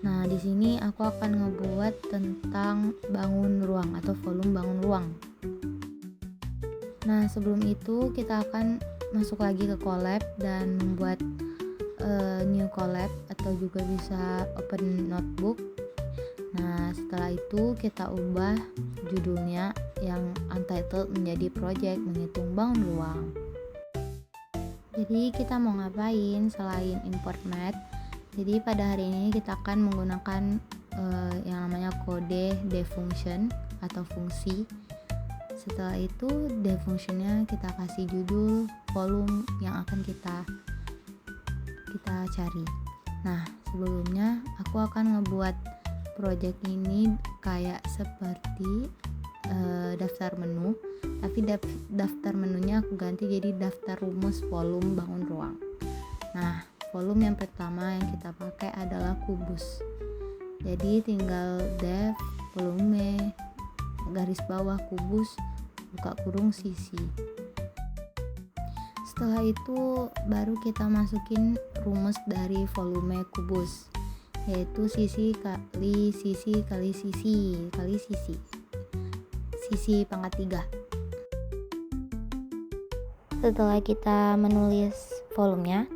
Nah, di sini aku akan ngebuat tentang bangun ruang atau volume bangun ruang. Nah, sebelum itu kita akan masuk lagi ke collab dan membuat new collab atau juga bisa open notebook. Nah, setelah itu kita ubah judulnya yang untitled menjadi project menghitung bangun ruang. Jadi kita mau ngapain selain import math? Jadi pada hari ini kita akan menggunakan yang namanya kode defunction atau fungsi. Setelah itu defunctionnya kita kasih judul volume yang akan kita cari. Nah, sebelumnya aku akan ngebuat project ini kayak seperti daftar menu, tapi daftar menunya aku ganti jadi daftar rumus volume bangun ruang. Nah, volume yang pertama yang kita pakai adalah kubus. Jadi tinggal def volume garis bawah kubus buka kurung sisi. Setelah itu baru kita masukin rumus dari volume kubus, yaitu sisi kali sisi kali sisi kali sisi pangkat 3. Setelah kita menulis volumenya,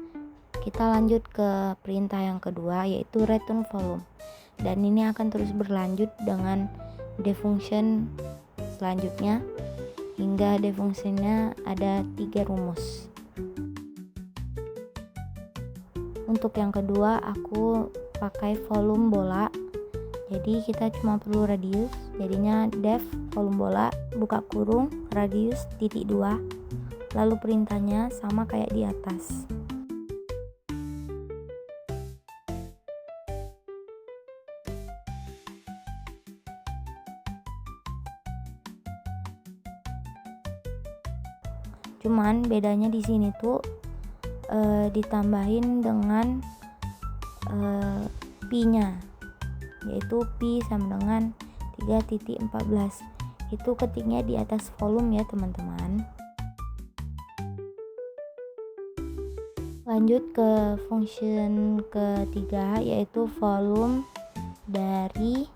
kita lanjut ke perintah yang kedua, yaitu return volume, dan ini akan terus berlanjut dengan defunction selanjutnya hingga defunctionnya ada 3 rumus. Untuk yang kedua aku pakai volume bola, jadi kita cuma perlu radius, jadinya def volume bola buka kurung radius titik 2, lalu perintahnya sama kayak di atas. Cuman bedanya di sini tuh ditambahin dengan pi-nya, yaitu pi sama dengan 3.14. Itu ketiknya di atas volume ya teman-teman. Lanjut ke function ketiga, yaitu volume dari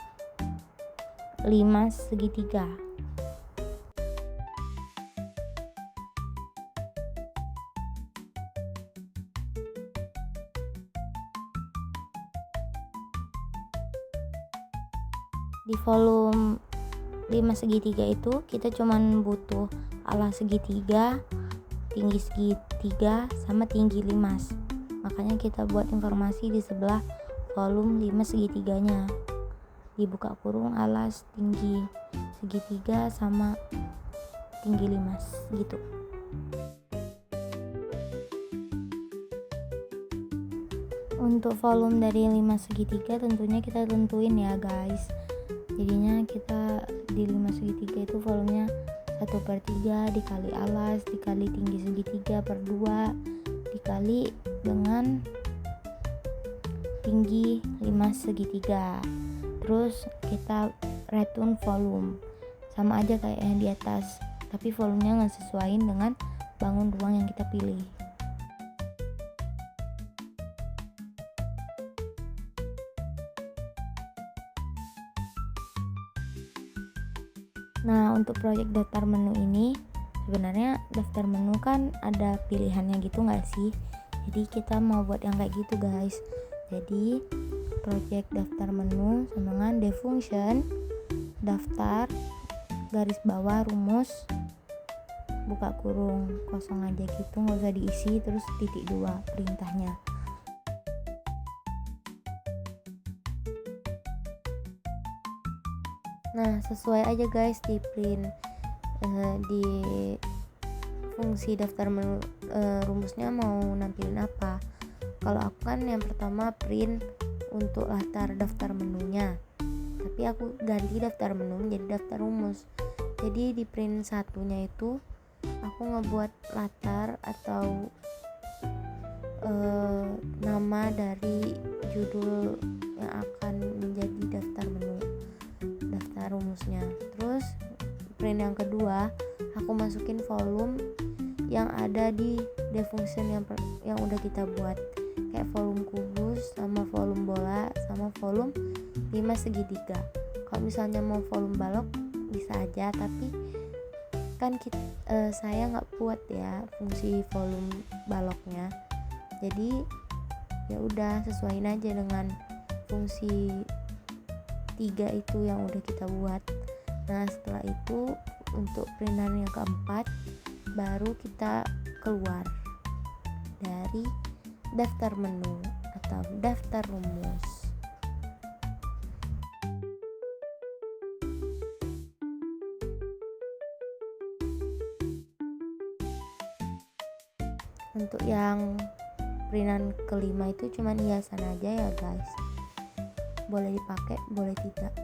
5 segitiga. Di volume 5 segitiga itu kita cuman butuh alas segitiga, tinggi segitiga, sama tinggi limas. Makanya kita buat informasi di sebelah volume 5 segitiganya. Dibuka kurung alas tinggi segitiga sama tinggi limas gitu. Untuk volume dari 5 segitiga tentunya kita tentuin ya guys. Jadinya kita di 5 segitiga itu volumenya 1/3 dikali alas dikali tinggi segitiga per 2 dikali dengan tinggi 5 segitiga. Terus kita return volume, sama aja kayak yang di atas, tapi volumenya nggak sesuaiin dengan bangun ruang yang kita pilih. Nah, untuk proyek daftar menu ini sebenarnya daftar menu kan ada pilihannya gitu nggak sih? Jadi kita mau buat yang kayak gitu guys. Jadi proyek daftar menu sama dengan defunction daftar garis bawah rumus buka kurung kosong aja gitu, nggak usah diisi, terus titik 2 perintahnya. Nah, sesuai aja guys di print di fungsi daftar menu rumusnya mau nampilin apa. Kalau aku kan yang pertama print untuk latar daftar menunya, tapi aku ganti daftar menu menjadi daftar rumus. Jadi di print satunya itu aku ngebuat latar atau nama dari judul yang akan menjadi daftar menu, daftar rumusnya. Terus print yang kedua aku masukin volume yang ada di defunction yang udah kita buat. kayak volume kubus sama volume bola sama volume 5 segitiga. Kalau misalnya mau volume balok bisa aja, tapi kan saya nggak buat ya fungsi volume baloknya, jadi ya udah sesuaiin aja dengan fungsi 3 itu yang udah kita buat. Nah setelah itu untuk printan yang keempat baru kita keluar dari daftar menu atau daftar rumus. Untuk yang printan kelima itu cuman hiasan aja ya guys, boleh dipakai boleh tidak,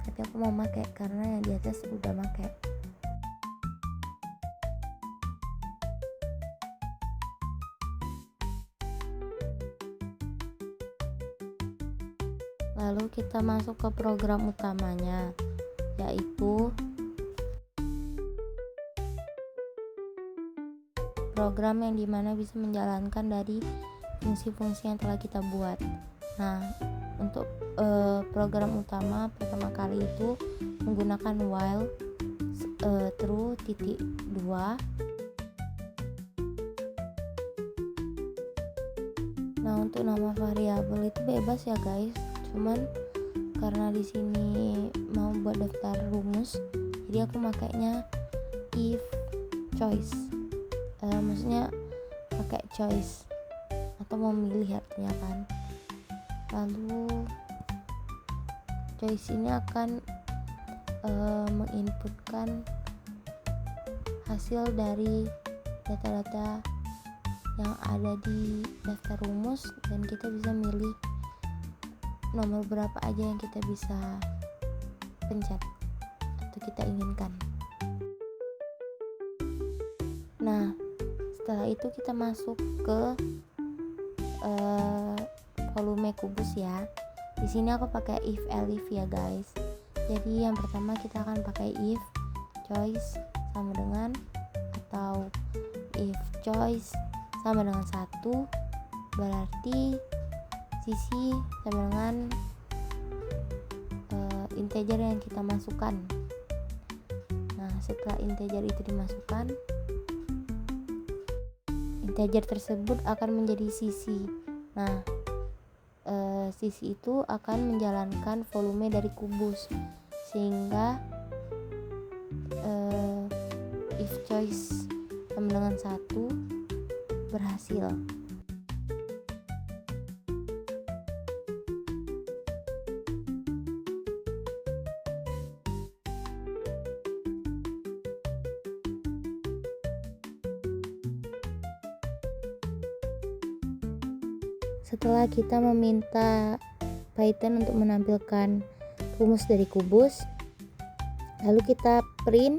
tapi aku mau pakai karena yang di atas udah pakai. Lalu kita masuk ke program utamanya, yaitu program yang dimana bisa menjalankan dari fungsi-fungsi yang telah kita buat. Nah untuk program utama pertama kali itu menggunakan while true titik 2. Nah untuk nama variabel itu bebas ya guys, cuman karena di sini mau buat daftar rumus jadi aku makainya if choice, maksudnya pakai choice atau memilih artinya kan. Lalu choice ini akan menginputkan hasil dari data-data yang ada di daftar rumus, dan kita bisa milih nomor berapa aja yang kita bisa pencet atau kita inginkan. Nah setelah itu kita masuk ke volume kubus ya. Di sini aku pakai if elif ya guys. Jadi yang pertama kita akan pakai if choice sama dengan, atau if choice sama dengan 1, berarti sisi sama dengan integer yang kita masukkan. Nah setelah integer itu dimasukkan, integer tersebut akan menjadi sisi. Nah sisi itu akan menjalankan volume dari kubus, sehingga if choice sama dengan 1 berhasil. Setelah kita meminta Python untuk menampilkan rumus dari kubus, lalu kita print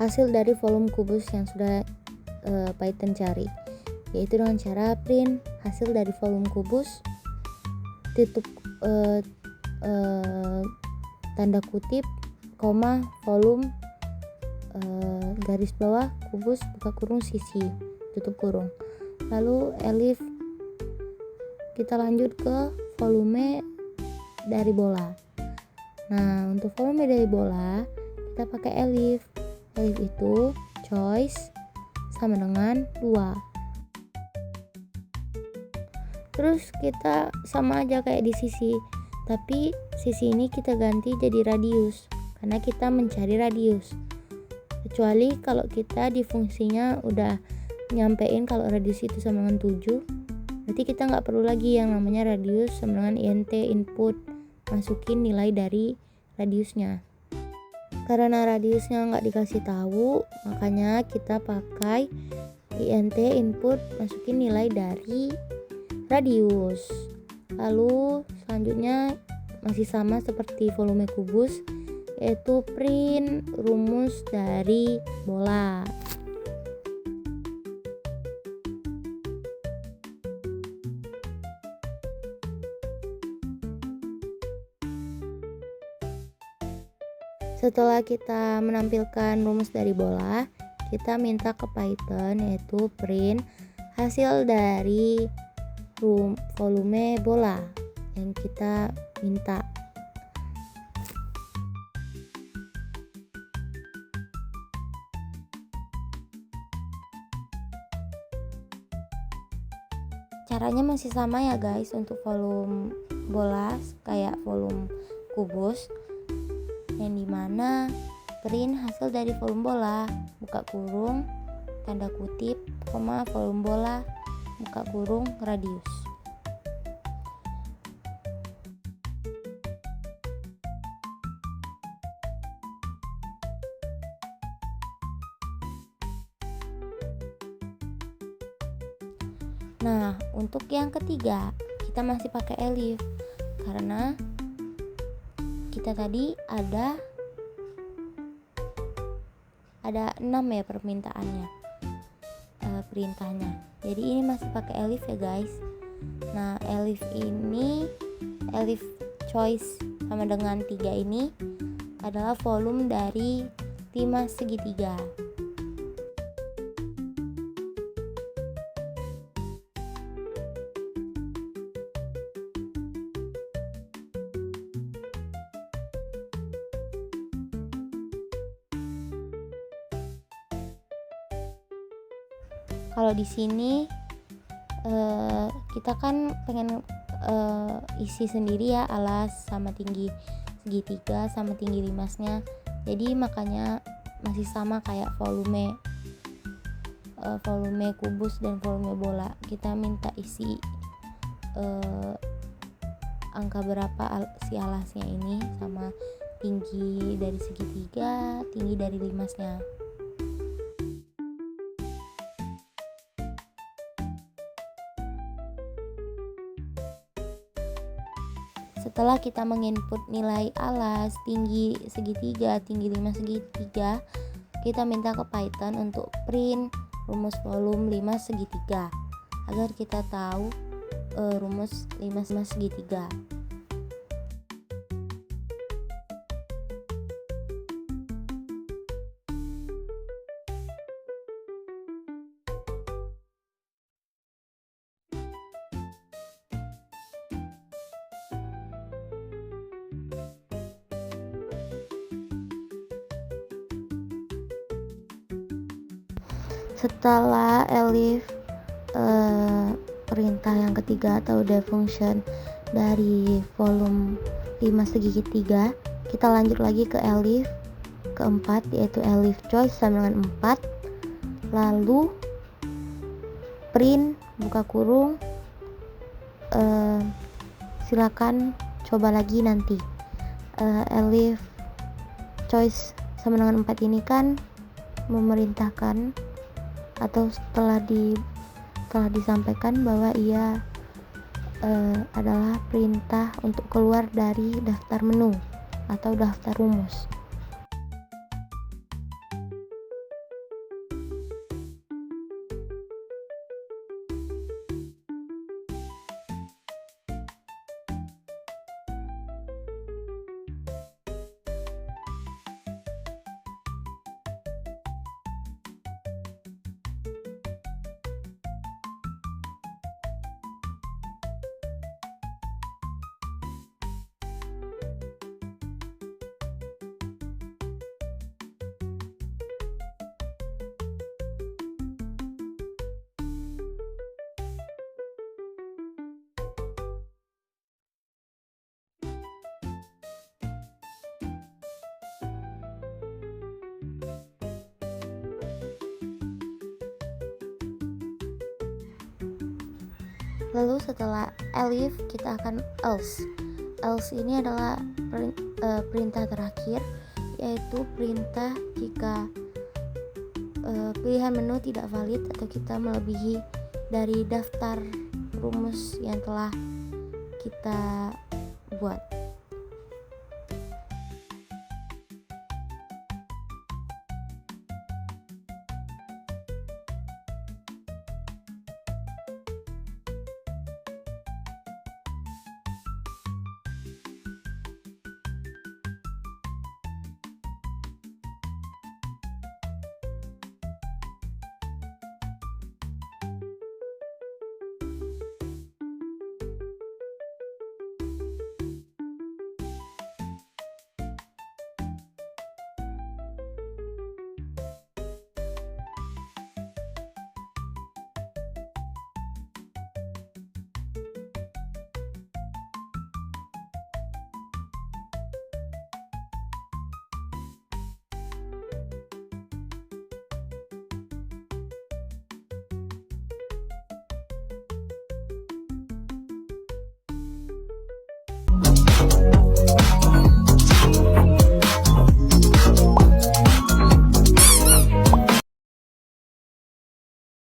hasil dari volume kubus yang sudah Python cari, yaitu dengan cara print hasil dari volume kubus tutup tanda kutip koma volume garis bawah kubus buka kurung sisi tutup kurung. Lalu elif kita lanjut ke volume dari bola. Nah untuk volume dari bola kita pakai elif. Elif itu choice sama dengan 2. Terus kita sama aja kayak di sisi, tapi sisi ini kita ganti jadi radius karena kita mencari radius. Kecuali kalau kita di fungsinya udah nyampein kalau radius itu sama dengan 7, berarti kita nggak perlu lagi yang namanya radius sama dengan int input, masukin nilai dari radiusnya. Karena radiusnya nggak dikasih tahu, makanya kita pakai int input, masukin nilai dari radius. Lalu selanjutnya masih sama seperti volume kubus, yaitu print rumus dari bola. Setelah kita menampilkan rumus dari bola, kita minta ke Python yaitu print hasil dari volume bola yang kita minta. Caranya masih sama ya guys, untuk volume bola kayak volume kubus, yang dimana print hasil dari volume bola, buka kurung, tanda kutip, koma, volume bola, buka kurung, radius. Nah, untuk yang ketiga kita masih pakai elif karena kita tadi ada 6 ya permintaannya, perintahnya. Jadi ini masih pakai elif ya guys. Nah, elif ini, elif choice sama dengan 3 ini adalah volume dari 5 segitiga. Kalau di sini kita kan pengen isi sendiri ya alas sama tinggi segitiga sama tinggi limasnya. Jadi makanya masih sama kayak volume kubus dan volume bola. Kita minta isi angka berapa si alasnya ini sama tinggi dari segitiga, tinggi dari limasnya. Setelah kita menginput nilai alas, tinggi segitiga, tinggi limas segitiga, kita minta ke Python untuk print rumus volume limas segitiga agar kita tahu rumus limas segitiga. Setelah elif perintah yang ketiga atau def function dari volume 5 segitiga, kita lanjut lagi ke elif keempat, yaitu elif choice sama dengan 4, lalu print buka kurung, silakan coba lagi nanti. Elif choice sama dengan 4 ini kan memerintahkan atau setelah disampaikan bahwa ia adalah perintah untuk keluar dari daftar menu atau daftar rumus. Lalu setelah elif kita akan else. Else ini adalah perintah terakhir, yaitu perintah jika pilihan menu tidak valid atau kita melebihi dari daftar rumus yang telah kita buat.